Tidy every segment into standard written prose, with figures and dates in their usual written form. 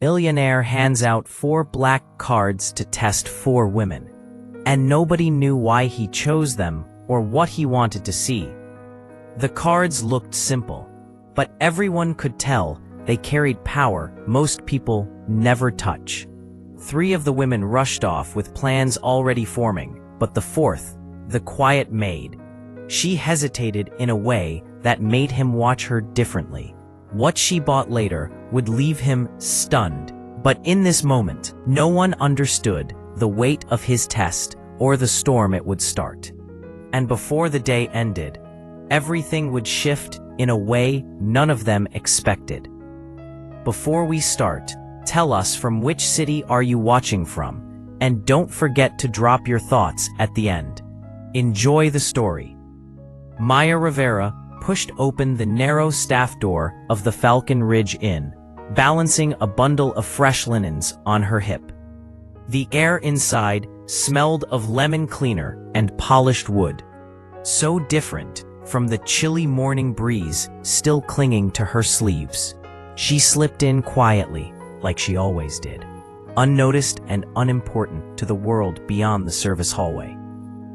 Billionaire hands out 4 black cards to test 4 women, and nobody knew why he chose them or what he wanted to see. The cards looked simple, but everyone could tell they carried power most people never touch. 3 of the women rushed off with plans already forming, but the 4th, the quiet Maid, she hesitated in a way that made him watch her differently. What she bought later would leave him stunned, but in this moment, no one understood the weight of his test or the storm it would start. And before the day ended, everything would shift in a way none of them expected. Before we start, tell us from which city are you watching from, and don't forget to drop your thoughts at the end. Enjoy the story. Maya Rivera pushed open the narrow staff door of the Falcon Ridge Inn, balancing a bundle of fresh linens on her hip. The air inside smelled of lemon cleaner and polished wood, so different from the chilly morning breeze still clinging to her sleeves. She slipped in quietly, like she always did, unnoticed and unimportant to the world beyond the service hallway.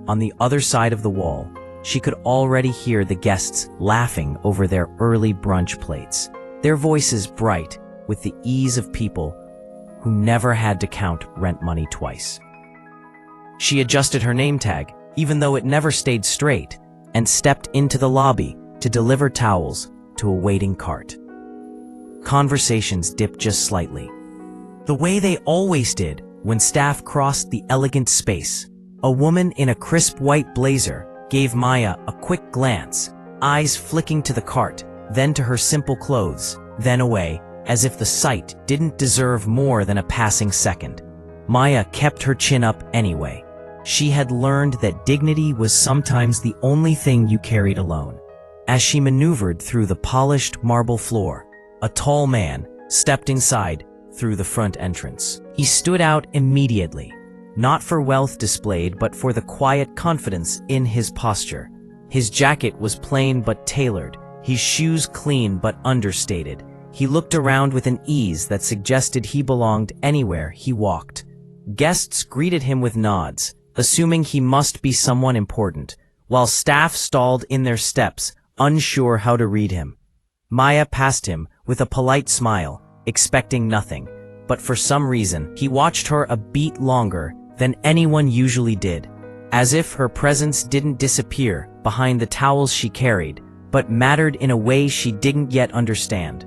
On the other side of the wall, she could already hear the guests laughing over their early brunch plates, their voices bright with the ease of people who never had to count rent money twice. She adjusted her name tag, even though it never stayed straight, and stepped into the lobby to deliver towels to a waiting cart. Conversations dipped just slightly, the way they always did when staff crossed the elegant space. A woman in a crisp white blazer gave Maya a quick glance, eyes flicking to the cart, then to her simple clothes, then away, as if the sight didn't deserve more than a passing second. Maya kept her chin up anyway. She had learned that dignity was sometimes the only thing you carried alone. As she maneuvered through the polished marble floor, a tall man stepped inside through the front entrance. He stood out immediately, not for wealth displayed but for the quiet confidence in his posture. His jacket was plain but tailored, his shoes clean but understated. He looked around with an ease that suggested he belonged anywhere he walked. Guests greeted him with nods, assuming he must be someone important, while staff stalled in their steps, unsure how to read him. Maya passed him with a polite smile, expecting nothing, but for some reason, he watched her a beat longer than anyone usually did, as if her presence didn't disappear behind the towels she carried, but mattered in a way she didn't yet understand.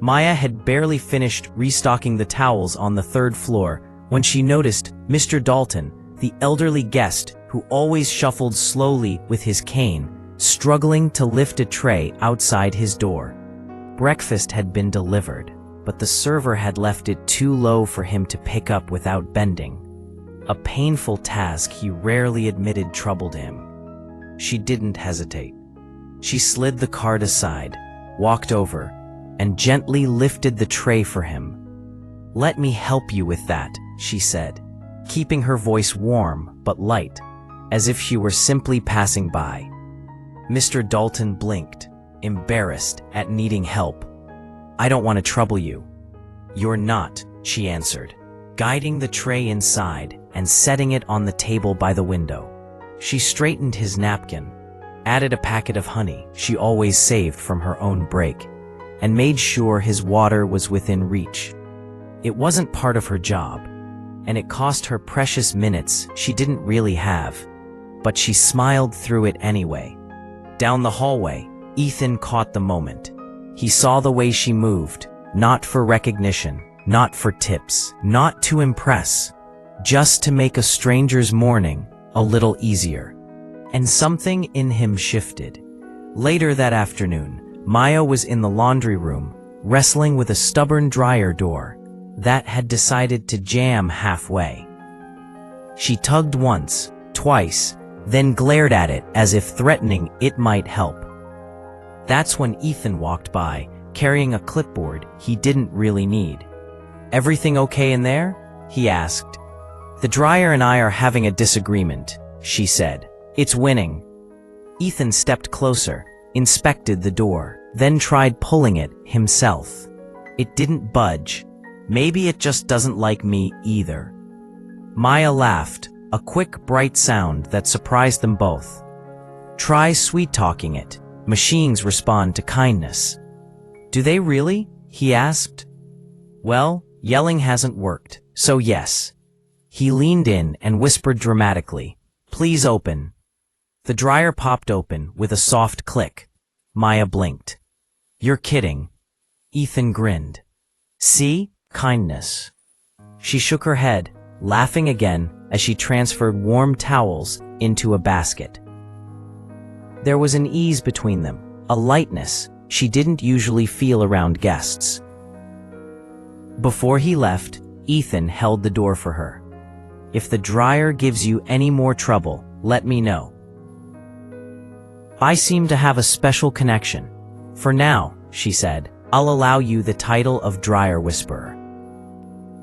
Maya had barely finished restocking the towels on the 3rd floor when she noticed Mr. Dalton, the elderly guest who always shuffled slowly with his cane, struggling to lift a tray outside his door. Breakfast had been delivered, but the server had left it too low for him to pick up without bending. A painful task he rarely admitted troubled him. She didn't hesitate. She slid the card aside, walked over, and gently lifted the tray for him. "Let me help you with that," she said, keeping her voice warm but light, as if she were simply passing by. Mr. Dalton blinked, embarrassed at needing help. "I don't want to trouble you." "You're not," she answered, guiding the tray inside and setting it on the table by the window. She straightened his napkin, added a packet of honey she always saved from her own break, and made sure his water was within reach. It wasn't part of her job, and it cost her precious minutes she didn't really have, but she smiled through it anyway. Down the hallway, Ethan caught the moment. He saw the way she moved, not for recognition, not for tips, not to impress, just to make a stranger's morning a little easier. And something in him shifted. Later that afternoon, Maya was in the laundry room, wrestling with a stubborn dryer door that had decided to jam halfway. She tugged once, twice, then glared at it as if threatening it might help. That's when Ethan walked by, carrying a clipboard he didn't really need. "Everything okay in there?" he asked. "The dryer and I are having a disagreement," she said. "It's winning." Ethan stepped closer, inspected the door, then tried pulling it himself. It didn't budge. Maybe it just doesn't like me either. Maya laughed, a quick, bright sound that surprised them both. Try sweet-talking it. Machines respond to kindness. Do they really? He asked. Well, yelling hasn't worked, so yes. He leaned in and whispered dramatically, "Please open." The dryer popped open with a soft click. Maya blinked. "You're kidding." Ethan grinned. "See? Kindness." She shook her head, laughing again as she transferred warm towels into a basket. There was an ease between them, a lightness she didn't usually feel around guests. Before he left, Ethan held the door for her. "If the dryer gives you any more trouble, let me know. I seem to have a special connection. For now," she said, "I'll allow you the title of Dryer Whisperer."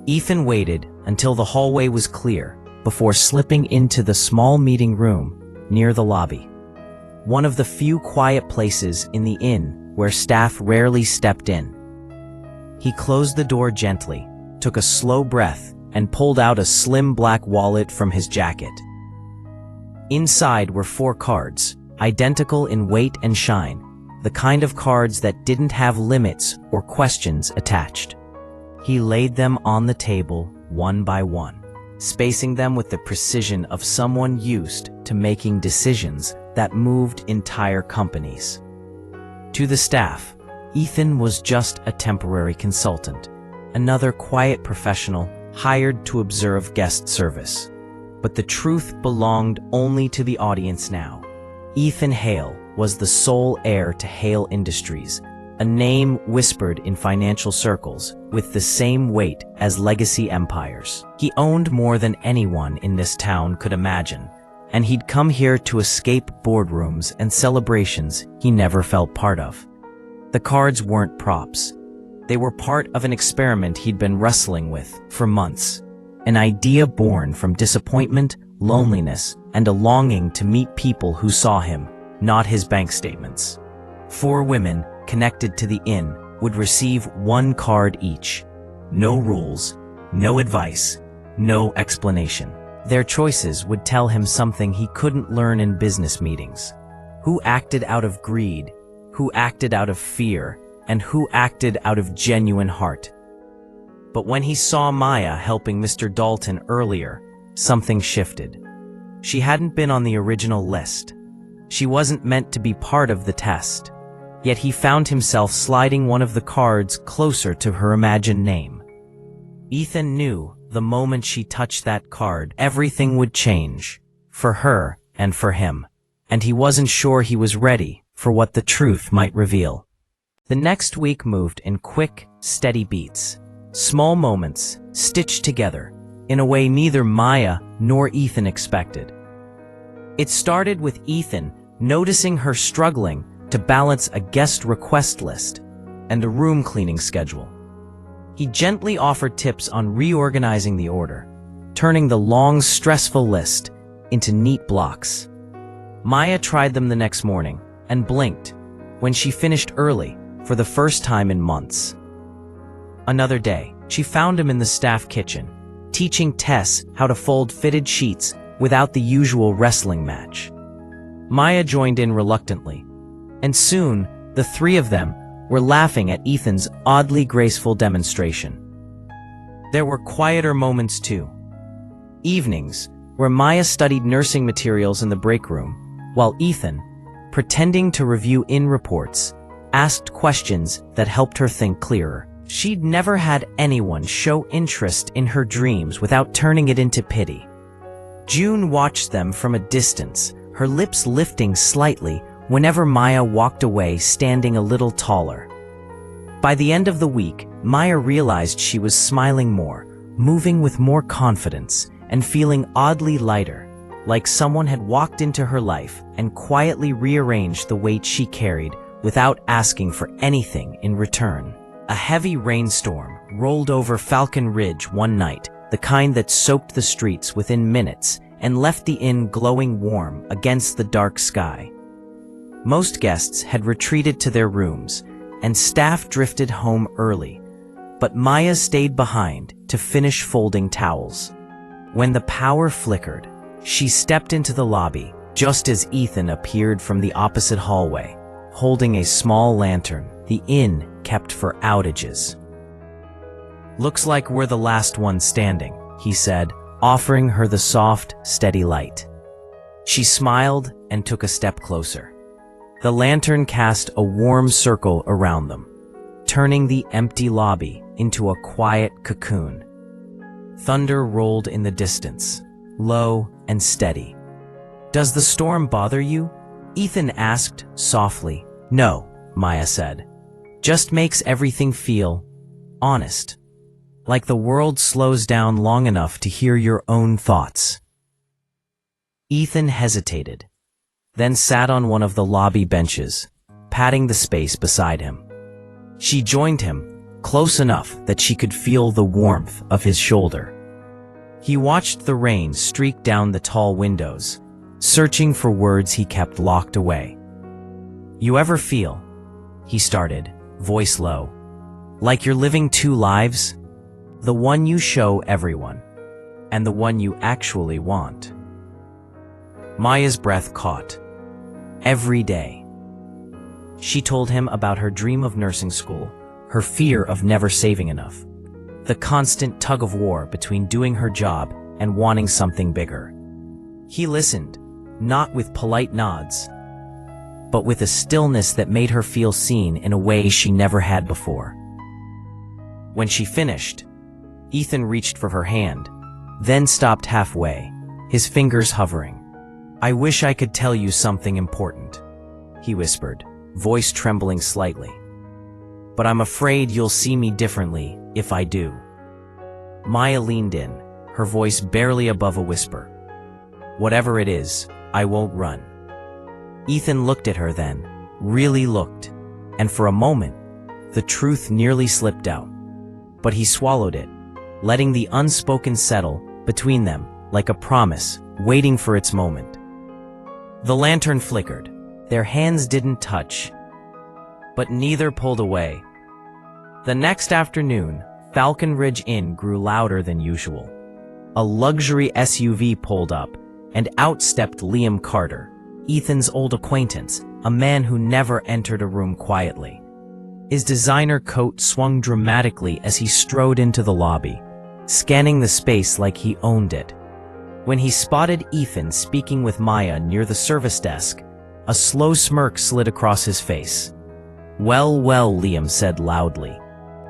Ethan waited until the hallway was clear before slipping into the small meeting room near the lobby. One of the few quiet places in the inn where staff rarely stepped in. He closed the door gently, took a slow breath, and pulled out a slim black wallet from his jacket. Inside were 4 cards, identical in weight and shine, the kind of cards that didn't have limits or questions attached. He laid them on the table one by one, spacing them with the precision of someone used to making decisions that moved entire companies. To the staff, Ethan was just a temporary consultant, another quiet professional hired to observe guest service. But the truth belonged only to the audience now. Ethan Hale was the sole heir to Hale Industries, a name whispered in financial circles with the same weight as legacy empires. He owned more than anyone in this town could imagine, and he'd come here to escape boardrooms and celebrations he never felt part of. The cards weren't props. They were part of an experiment he'd been wrestling with for months, an idea born from disappointment, loneliness, and a longing to meet people who saw him, not his bank statements. 4 women connected to the inn would receive 1 card each. No rules, no advice, no explanation. Their choices would tell him something he couldn't learn in business meetings. Who acted out of greed, who acted out of fear, and who acted out of genuine heart. But when he saw Maya helping Mr. Dalton earlier, something shifted. She hadn't been on the original list. She wasn't meant to be part of the test. Yet he found himself sliding one of the cards closer to her imagined name. Ethan knew the moment she touched that card, everything would change, for her and for him. And he wasn't sure he was ready for what the truth might reveal. The next week moved in quick, steady beats. Small moments, stitched together, in a way neither Maya nor Ethan expected. It started with Ethan noticing her struggling to balance a guest request list and a room cleaning schedule. He gently offered tips on reorganizing the order, turning the long, stressful list into neat blocks. Maya tried them the next morning and blinked when she finished early for the first time in months. Another day, she found him in the staff kitchen, teaching Tess how to fold fitted sheets without the usual wrestling match. Maya joined in reluctantly, and soon the 3 of them were laughing at Ethan's oddly graceful demonstration. There were quieter moments too. Evenings where Maya studied nursing materials in the break room, while Ethan, pretending to review inn reports, asked questions that helped her think clearer. She'd never had anyone show interest in her dreams without turning it into pity. June watched them from a distance, her lips lifting slightly whenever Maya walked away, standing a little taller. By the end of the week, Maya realized she was smiling more, moving with more confidence, and feeling oddly lighter, like someone had walked into her life and quietly rearranged the weight she carried without asking for anything in return. A heavy rainstorm rolled over Falcon Ridge one night, the kind that soaked the streets within minutes and left the inn glowing warm against the dark sky. Most guests had retreated to their rooms, and staff drifted home early. but Maya stayed behind to finish folding towels. When the power flickered, she stepped into the lobby just as Ethan appeared from the opposite hallway, holding a small lantern the inn kept for outages. "Looks like we're the last ones standing," he said, offering her the soft, steady light. She smiled and took a step closer. The lantern cast a warm circle around them, turning the empty lobby into a quiet cocoon. Thunder rolled in the distance, low and steady. "Does the storm bother you?" Ethan asked softly. "No," Maya said. "Just makes everything feel honest. Like the world slows down long enough to hear your own thoughts." Ethan hesitated, then sat on one of the lobby benches, patting the space beside him. She joined him, close enough that she could feel the warmth of his shoulder. He watched the rain streak down the tall windows, searching for words he kept locked away. "You ever feel," he started, voice low, "like you're living two lives? The one you show everyone, and the one you actually want?" Maya's breath caught. Every day. She told him about her dream of nursing school, her fear of never saving enough, the constant tug-of-war between doing her job and wanting something bigger. He listened, not with polite nods, but with a stillness that made her feel seen in a way she never had before. When she finished, Ethan reached for her hand, then stopped halfway, his fingers hovering. "I wish I could tell you something important," he whispered, voice trembling slightly. "But I'm afraid you'll see me differently if I do." Maya leaned in, her voice barely above a whisper. "Whatever it is, I won't run." Ethan looked at her then, really looked, and for a moment, the truth nearly slipped out. But he swallowed it, letting the unspoken settle between them like a promise, waiting for its moment. The lantern flickered. Their hands didn't touch, but neither pulled away. The next afternoon, Falcon Ridge Inn grew louder than usual. A luxury SUV pulled up, and out stepped Liam Carter, Ethan's old acquaintance, a man who never entered a room quietly. His designer coat swung dramatically as he strode into the lobby, scanning the space like he owned it. When he spotted Ethan speaking with Maya near the service desk, a slow smirk slid across his face. "Well, well," Liam said loudly.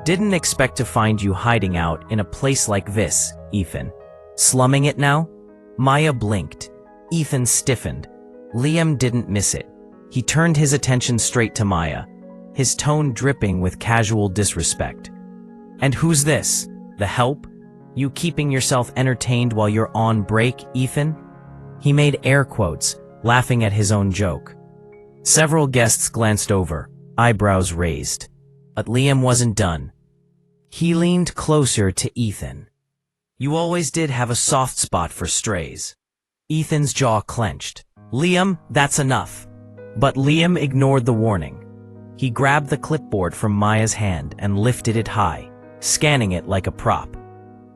"Didn't expect to find you hiding out in a place like this, Ethan. Slumming it now?" Maya blinked. Ethan stiffened. Liam didn't miss it. He turned his attention straight to Maya, his tone dripping with casual disrespect. "And who's this? The help? You keeping yourself entertained while you're on break, Ethan?" He made air quotes, laughing at his own joke. Several guests glanced over, eyebrows raised. But Liam wasn't done. He leaned closer to Ethan. "You always did have a soft spot for strays." Ethan's jaw clenched. "Liam, that's enough." But Liam ignored the warning. He grabbed the clipboard from Maya's hand and lifted it high, scanning it like a prop.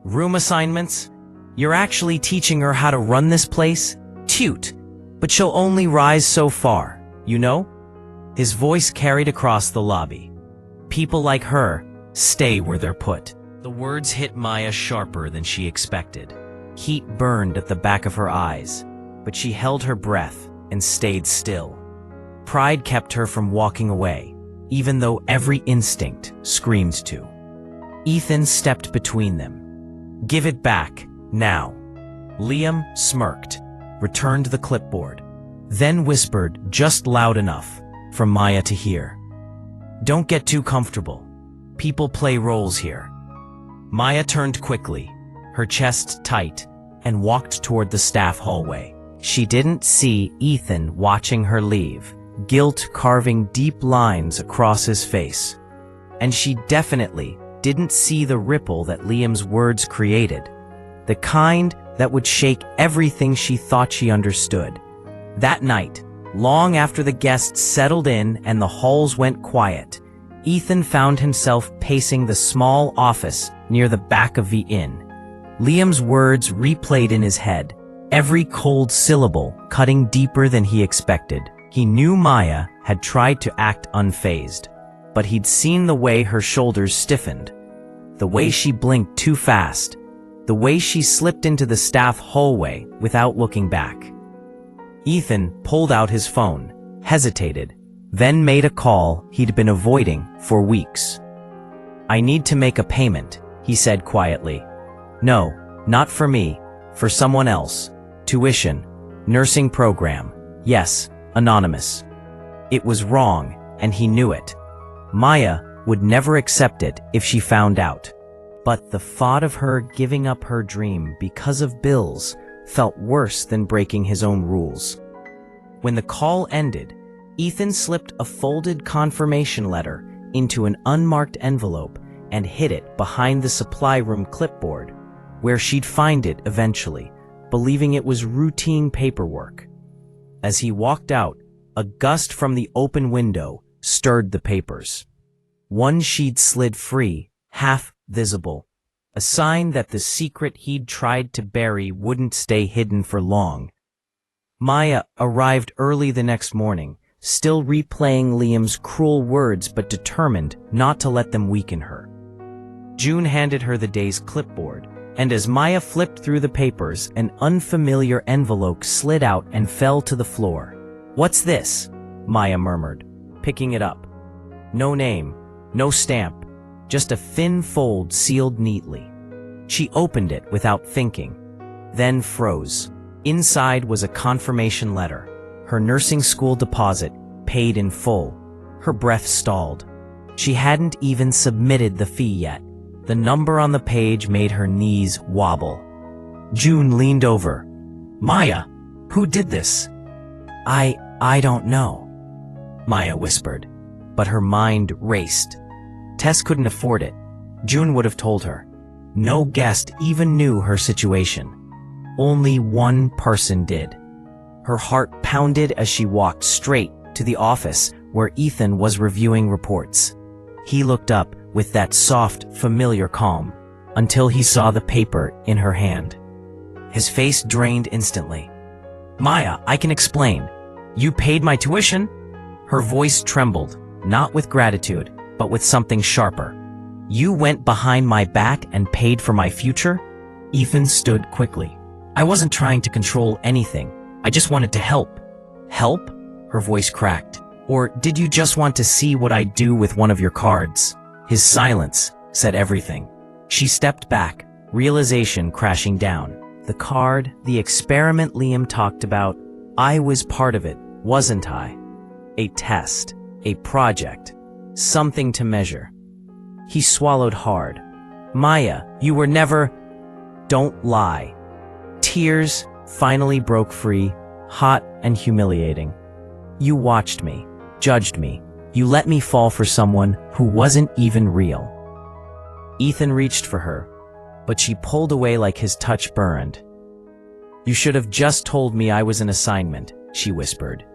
"Room assignments? You're actually teaching her how to run this place? Cute. But she'll only rise so far, you know?" His voice carried across the lobby. "People like her stay where they're put." The words hit Maya sharper than she expected. Heat burned at the back of her eyes, but she held her breath and stayed still. Pride kept her from walking away, even though every instinct screamed to. Ethan stepped between them. "Give it back, now." Liam smirked, returned the clipboard, then whispered just loud enough for Maya to hear. "Don't get too comfortable. People play roles here." Maya turned quickly, her chest tight, and walked toward the staff hallway. She didn't see Ethan watching her leave, guilt carving deep lines across his face. And she definitely didn't see the ripple that Liam's words created, the kind that would shake everything she thought she understood. That night, long after the guests settled in and the halls went quiet, Ethan found himself pacing the small office near the back of the inn. Liam's words replayed in his head, every cold syllable cutting deeper than he expected. He knew Maya had tried to act unfazed, but he'd seen the way her shoulders stiffened, the way she blinked too fast, the way she slipped into the staff hallway without looking back. Ethan pulled out his phone, hesitated, then made a call he'd been avoiding for weeks. "I need to make a payment," he said quietly. "No, not for me, for someone else. Tuition, nursing program, yes, anonymous." It was wrong, and he knew it. Maya would never accept it if she found out. But the thought of her giving up her dream because of bills felt worse than breaking his own rules. When the call ended, Ethan slipped a folded confirmation letter into an unmarked envelope and hid it behind the supply room clipboard, where she'd find it eventually, believing it was routine paperwork. As he walked out, a gust from the open window stirred the papers. One sheet slid free, half visible, a sign that the secret he'd tried to bury wouldn't stay hidden for long. Maya arrived early the next morning, still replaying Liam's cruel words but determined not to let them weaken her. June handed her the day's clipboard, and as Maya flipped through the papers, an unfamiliar envelope slid out and fell to the floor. "What's this?" Maya murmured, picking it up. No name, no stamp, just a thin fold sealed neatly. She opened it without thinking, then froze. Inside was a confirmation letter, her nursing school deposit paid in full. Her breath stalled. She hadn't even submitted the fee yet. The number on the page made her knees wobble. June leaned over. "Maya, who did this?" I don't know," Maya whispered, but her mind raced. Tess couldn't afford it. June would have told her. No guest even knew her situation. Only one person did. Her heart pounded as she walked straight to the office where Ethan was reviewing reports. He looked up with that soft, familiar calm, until he saw the paper in her hand. His face drained instantly. "Maya, I can explain. You paid my tuition?" Her voice trembled, not with gratitude, but with something sharper. "You went behind my back and paid for my future?" Ethan stood quickly. "I wasn't trying to control anything. I just wanted to help." "Help?" Her voice cracked. "Or did you just want to see what I'd do with one of your cards?" His silence said everything. She stepped back, realization crashing down. The card, the experiment Liam talked about, I was part of it, wasn't I? A test, a project, something to measure. He swallowed hard. "Maya, you were never—" "Don't lie." Tears finally broke free, hot and humiliating. "You watched me, judged me. You let me fall for someone who wasn't even real." Ethan reached for her, but she pulled away like his touch burned. "You should have just told me I was an assignment," she whispered.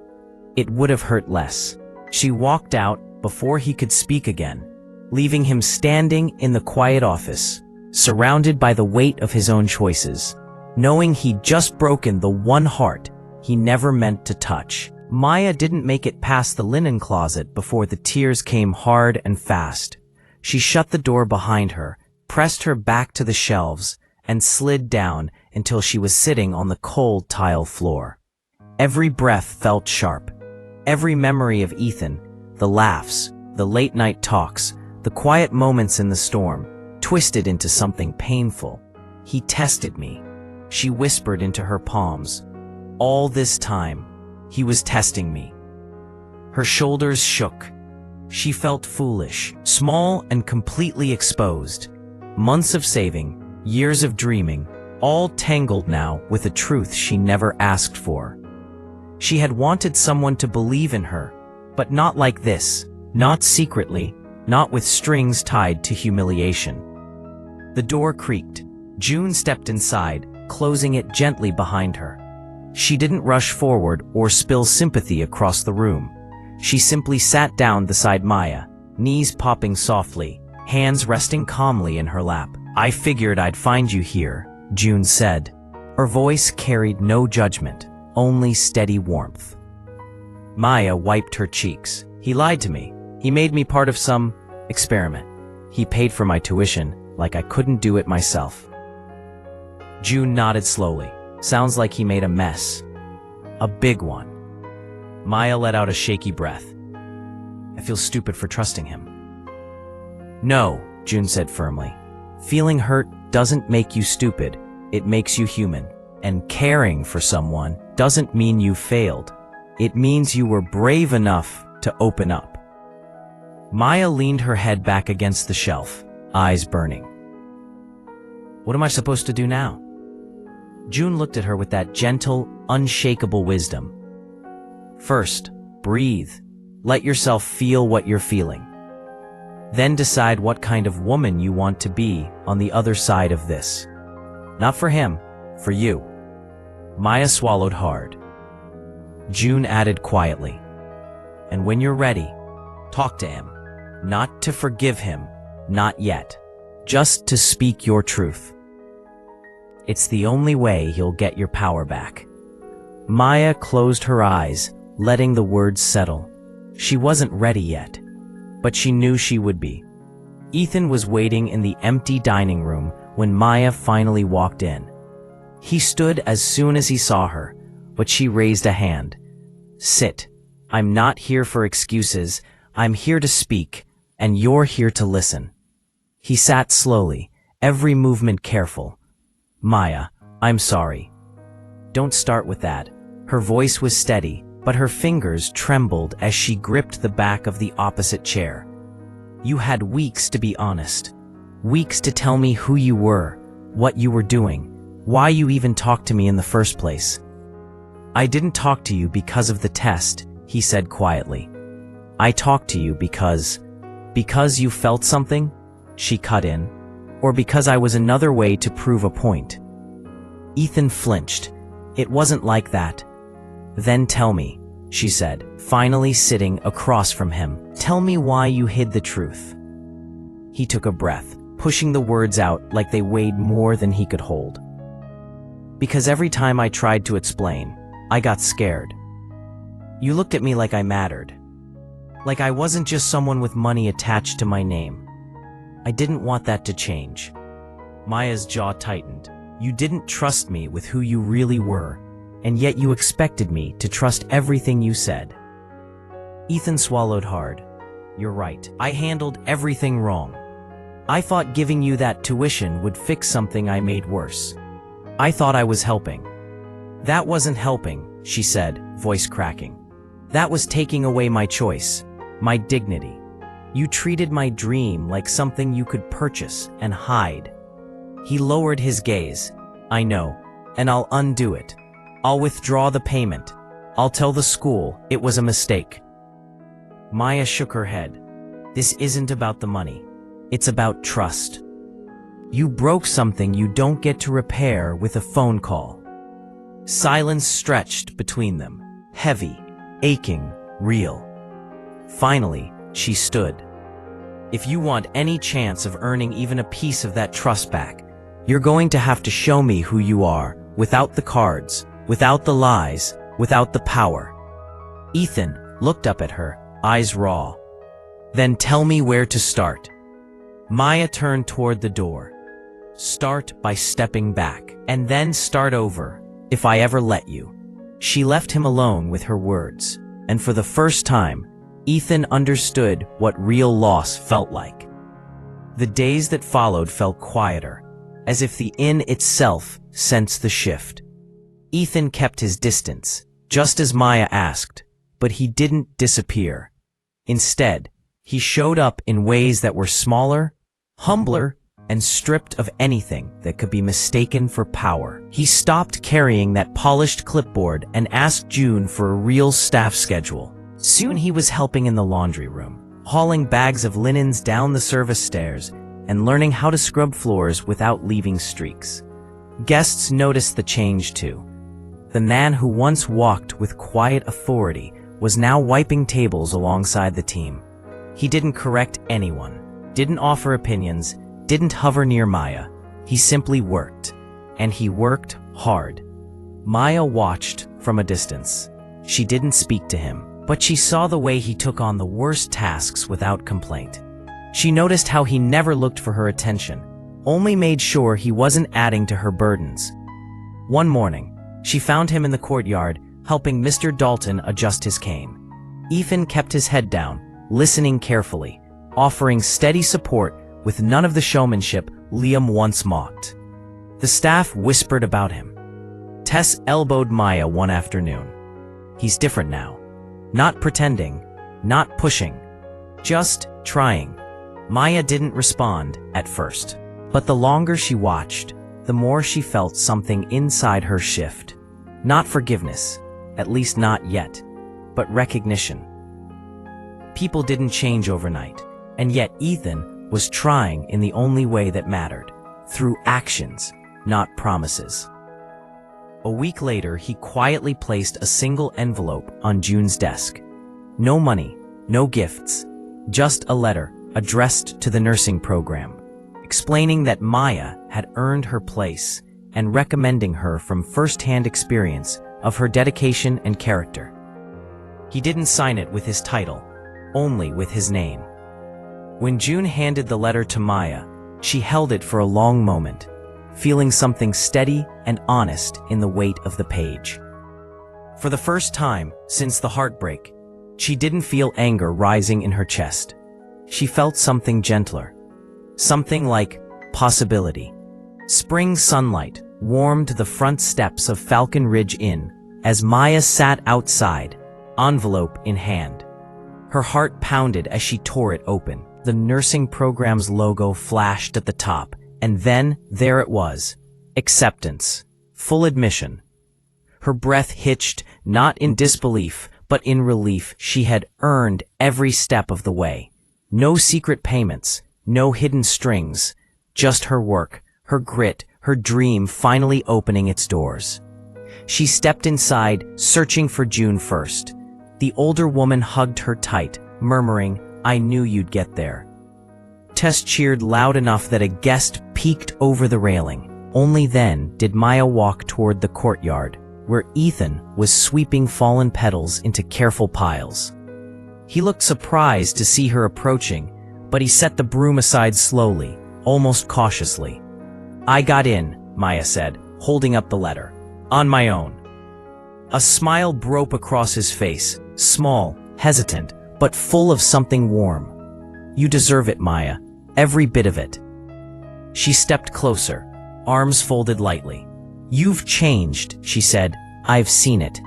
"It would have hurt less." She walked out before he could speak again, leaving him standing in the quiet office, surrounded by the weight of his own choices, knowing he'd just broken the one heart he never meant to touch. Maya didn't make it past the linen closet before the tears came hard and fast. She shut the door behind her, pressed her back to the shelves, and slid down until she was sitting on the cold tile floor. Every breath felt sharp. Every memory of Ethan, the laughs, the late-night talks, the quiet moments in the storm, twisted into something painful. "He tested me," she whispered into her palms. "All this time, he was testing me." Her shoulders shook. She felt foolish, small and completely exposed. Months of saving, years of dreaming, all tangled now with a truth she never asked for. She had wanted someone to believe in her, but not like this, not secretly, not with strings tied to humiliation. The door creaked. June stepped inside, closing it gently behind her. She didn't rush forward or spill sympathy across the room. She simply sat down beside Maya, knees popping softly, hands resting calmly in her lap. "I figured I'd find you here," June said. Her voice carried no judgment, only steady warmth. Maya wiped her cheeks. "He lied to me. He made me part of some experiment. He paid for my tuition, like I couldn't do it myself." June nodded slowly. "Sounds like he made a mess. A big one." Maya let out a shaky breath. "I feel stupid for trusting him." "No," June said firmly. "Feeling hurt doesn't make you stupid. It makes you human. And caring for someone doesn't mean you failed. It means you were brave enough to open up." Maya leaned her head back against the shelf, eyes burning. "What am I supposed to do now?" June looked at her with that gentle, unshakable wisdom. "First, breathe. Let yourself feel what you're feeling. Then decide what kind of woman you want to be on the other side of this. Not for him, for you." Maya swallowed hard. June added quietly, "And when you're ready, talk to him. Not to forgive him, not yet. Just to speak your truth. It's the only way he'll get your power back." Maya closed her eyes, letting the words settle. She wasn't ready yet, but she knew she would be. Ethan was waiting in the empty dining room when Maya finally walked in. He stood as soon as he saw her, but she raised a hand. "Sit. I'm not here for excuses. I'm here to speak, and you're here to listen." He sat slowly, every movement careful. "Maya, I'm sorry." "Don't start with that." Her voice was steady, but her fingers trembled as she gripped the back of the opposite chair. "You had weeks to be honest. Weeks to tell me who you were, what you were doing, why you even talked to me in the first place." "I didn't talk to you because of the test," he said quietly. "I talked to you because you felt something?" She cut in. "Or because I was another way to prove a point?" Ethan flinched. "It wasn't like that." "Then tell me," she said, finally sitting across from him. "Tell me why you hid the truth." He took a breath, pushing the words out like they weighed more than he could hold. "Because every time I tried to explain, I got scared. You looked at me like I mattered. Like I wasn't just someone with money attached to my name. I didn't want that to change." Maya's jaw tightened. "You didn't trust me with who you really were, and yet you expected me to trust everything you said." Ethan swallowed hard. "You're right. I handled everything wrong. I thought giving you that tuition would fix something I made worse. I thought I was helping." "That wasn't helping," she said, voice cracking. "That was taking away my choice, my dignity. You treated my dream like something you could purchase and hide." He lowered his gaze. "I know, and I'll undo it. I'll withdraw the payment. I'll tell the school it was a mistake." Maya shook her head. "This isn't about the money. It's about trust. You broke something you don't get to repair with a phone call." Silence stretched between them, heavy, aching, real. Finally, she stood. "If you want any chance of earning even a piece of that trust back, you're going to have to show me who you are, without the cards, without the lies, without the power." Ethan looked up at her, eyes raw. "Then tell me where to start." Maya turned toward the door. "Start by stepping back, and then start over, if I ever let you." She left him alone with her words, and for the first time, Ethan understood what real loss felt like. The days that followed felt quieter, as if the inn itself sensed the shift. Ethan kept his distance, just as Maya asked, but he didn't disappear. Instead, he showed up in ways that were smaller, humbler, and stripped of anything that could be mistaken for power. He stopped carrying that polished clipboard and asked June for a real staff schedule. Soon he was helping in the laundry room, hauling bags of linens down the service stairs, and learning how to scrub floors without leaving streaks. Guests noticed the change too. The man who once walked with quiet authority was now wiping tables alongside the team. He didn't correct anyone, didn't offer opinions, didn't hover near Maya. He simply worked, and he worked hard. Maya watched from a distance. She didn't speak to him, but she saw the way he took on the worst tasks without complaint. She noticed how he never looked for her attention, only made sure he wasn't adding to her burdens. One morning, she found him in the courtyard, helping Mr. Dalton adjust his cane. Ethan kept his head down, listening carefully, offering steady support with none of the showmanship Liam once mocked. The staff whispered about him. Tess elbowed Maya one afternoon. He's different now. Not pretending, not pushing, just trying. Maya didn't respond at first, but the longer she watched, the more she felt something inside her shift. Not forgiveness, at least not yet, but recognition. People didn't change overnight, and yet Ethan was trying in the only way that mattered, through actions, not promises. A week later, he quietly placed a single envelope on June's desk. No money, no gifts, just a letter addressed to the nursing program, explaining that Maya had earned her place and recommending her from first-hand experience of her dedication and character. He didn't sign it with his title, only with his name. When June handed the letter to Maya, she held it for a long moment, feeling something steady and honest in the weight of the page. For the first time since the heartbreak, she didn't feel anger rising in her chest. She felt something gentler, something like possibility. Spring sunlight warmed the front steps of Falcon Ridge Inn as Maya sat outside, envelope in hand. Her heart pounded as she tore it open. The nursing program's logo flashed at the top, and then there it was, acceptance, full admission. Her breath hitched, not in disbelief, but in relief. She had earned every step of the way. No secret payments, no hidden strings, just her work, her grit, her dream finally opening its doors. She stepped inside, searching for June first. The older woman hugged her tight, murmuring, "I knew you'd get there." Tess cheered loud enough that a guest peeked over the railing. Only then did Maya walk toward the courtyard, where Ethan was sweeping fallen petals into careful piles. He looked surprised to see her approaching, but he set the broom aside slowly, almost cautiously. "I got in," Maya said, holding up the letter. "On my own." A smile broke across his face, small, hesitant, but full of something warm. "You deserve it, Maya. Every bit of it." She stepped closer, arms folded lightly. "You've changed," she said. "I've seen it.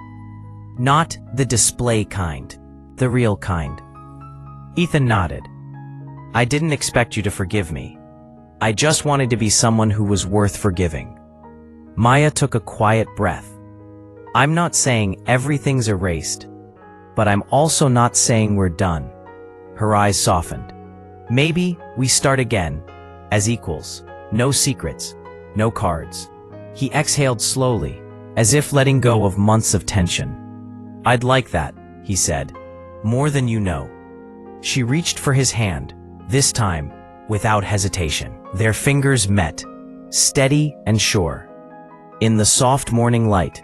Not the display kind, the real kind." Ethan nodded. "I didn't expect you to forgive me. I just wanted to be someone who was worth forgiving." Maya took a quiet breath. "I'm not saying everything's erased, but I'm also not saying we're done." Her eyes softened. "Maybe we start again, as equals. No secrets, no cards." He exhaled slowly, as if letting go of months of tension. "I'd like that," he said. "More than you know." She reached for his hand, this time without hesitation. Their fingers met, steady and sure. In the soft morning light,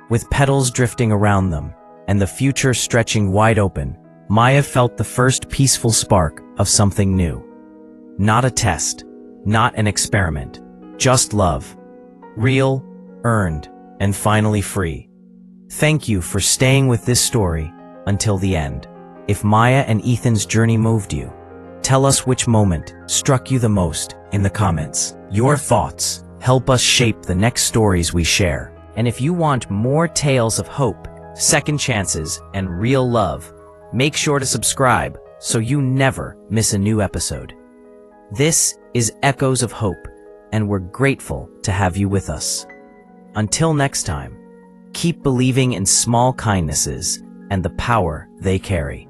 with petals drifting around them, and the future stretching wide open, Maya felt the first peaceful spark of something new. Not a test, not an experiment, just love. Real, earned, and finally free. Thank you for staying with this story until the end. If Maya and Ethan's journey moved you, tell us which moment struck you the most in the comments. Your thoughts help us shape the next stories we share. And if you want more tales of hope, second chances, and real love, make sure to subscribe so you never miss a new episode. This is Echoes of Hope, and we're grateful to have you with us. Until next time, keep believing in small kindnesses and the power they carry.